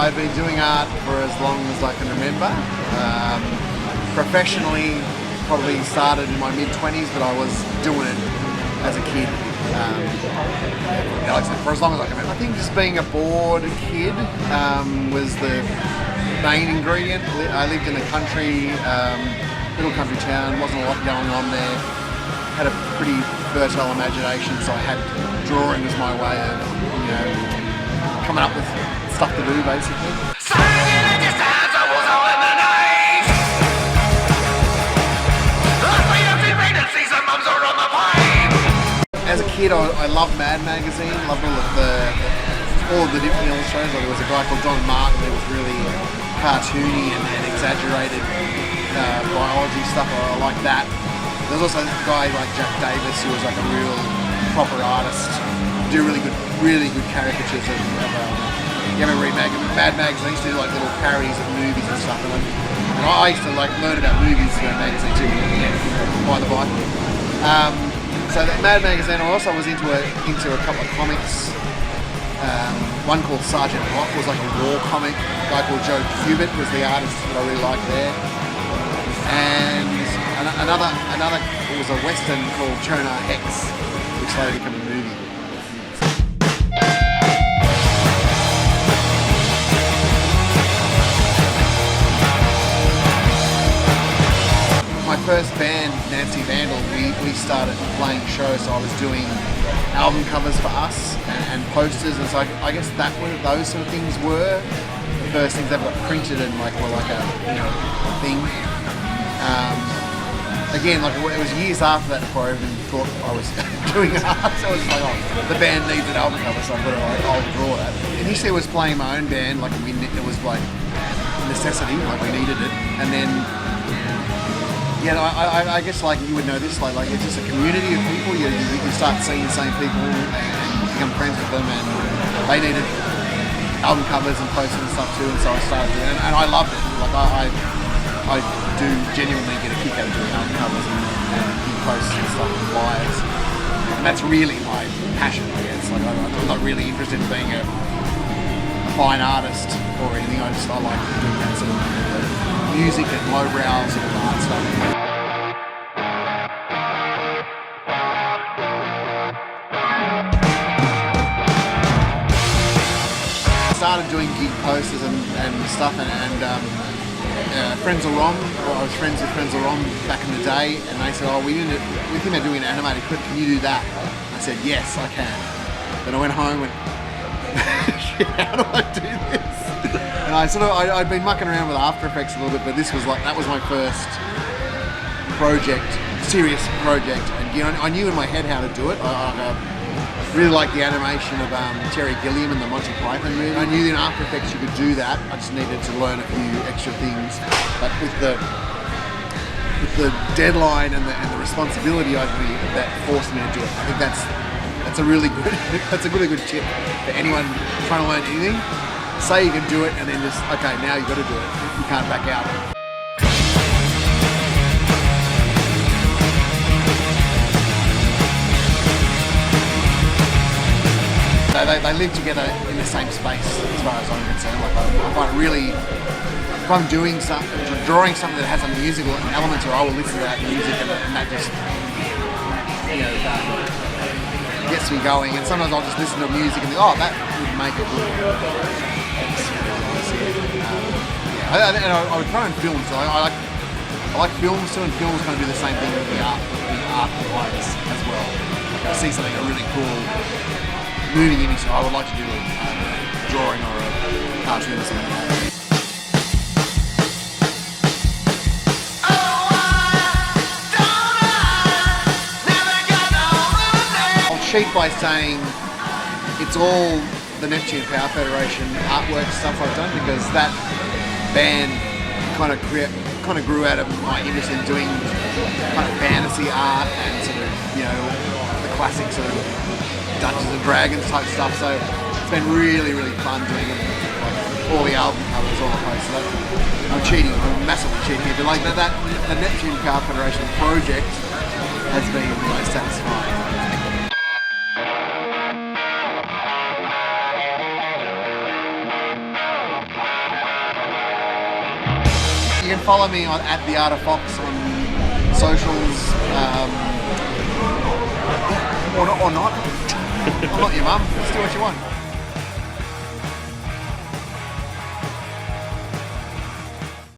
I've been doing art for as long as I can remember. Professionally, probably started in my mid-20s, but I was doing it as a kid. Like I said, for as long as I can remember. I think just being a bored kid was the main ingredient. I lived in the country, little country town, wasn't a lot going on there. Had a pretty fertile imagination, so I had drawing as my way of, coming up with stuff to do, basically. As a kid, I loved Mad Magazine, loved all of the different illustrators. There was a guy called Don Martin who was really cartoony and exaggerated biology stuff. I liked that. There was also a guy like Jack Davis who was like a real proper artist, do really good caricatures of you ever read Mad Magazine? They used to do like little parodies of movies and stuff. And I used to like learn about movies through Magazine too, by the by. So that Mad Magazine, I also was into a couple of comics. One called Sergeant Rock was like a war comic. A guy called Joe Kubert was the artist that I really liked there. And another it was a western called Jonah Hex, which later became a movie. My first band, Nancy Vandal, we started playing shows, so I was doing album covers for us and posters, and so I guess those sort of things were the first things that got printed and were like a thing. Again, like it was years after that before I even thought I was doing art, so it was like, the band needs an album cover, so I'll draw that. Initially I was playing my own band, like it was like necessity, like we needed it, and then I guess like you would know this, like it's just a community of people. You start seeing the same people and become friends with them, and they needed album covers and posters and stuff too, and so I started doing it, and I loved it. Like I do genuinely get a kick out of doing album covers and posters and stuff and flyers, and that's really my passion, I guess. Like I'm not really interested in being a fine artist or anything. I like doing that sort of music and lowbrow sort of art stuff. I started doing gig posters and stuff, and Friends of Rom, I was friends with Friends of Rom back in the day, and they said, we think they're doing an animated clip, can you do that? I said, yes, I can. Then I went home and how do I do this? And I'd been mucking around with After Effects a little bit, but that was my first serious project, and I knew in my head how to do it. I really liked the animation of Terry Gilliam in the Monty Python movie. I knew in After Effects you could do that. I just needed to learn a few extra things, but with the deadline and the responsibility that forced me to do it, I think that's a really good tip for anyone trying to learn anything. Say you can do it, and then just, okay, now you've got to do it. You can't back out. They live together in the same space, as far as I'm concerned. Like I find it really, if I'm drawing something that has a musical element to it, I will listen to that music, and that just, gets me going. And sometimes I'll just listen to music and think, that would make it good. And I would throw in films. So I like films too, and films kind of do the same thing with the art wise as well. Like I see something really cool, moving image, so I would like to do a drawing or a cartoon or something like that. I'll cheat by saying it's all the Neptune Power Federation artwork stuff I've done, because that band kind of grew out of my interest in doing kind of fantasy art and sort of, the classic sort of Dungeons and Dragons type stuff. So it's been really, really fun doing it, like all the album covers, all the posts. So I'm massively cheating here, but like the Neptune Power Federation project has been the most satisfying. You can follow me on at the Art of Fox on socials, or not. I'm not your mum. Just do what you want.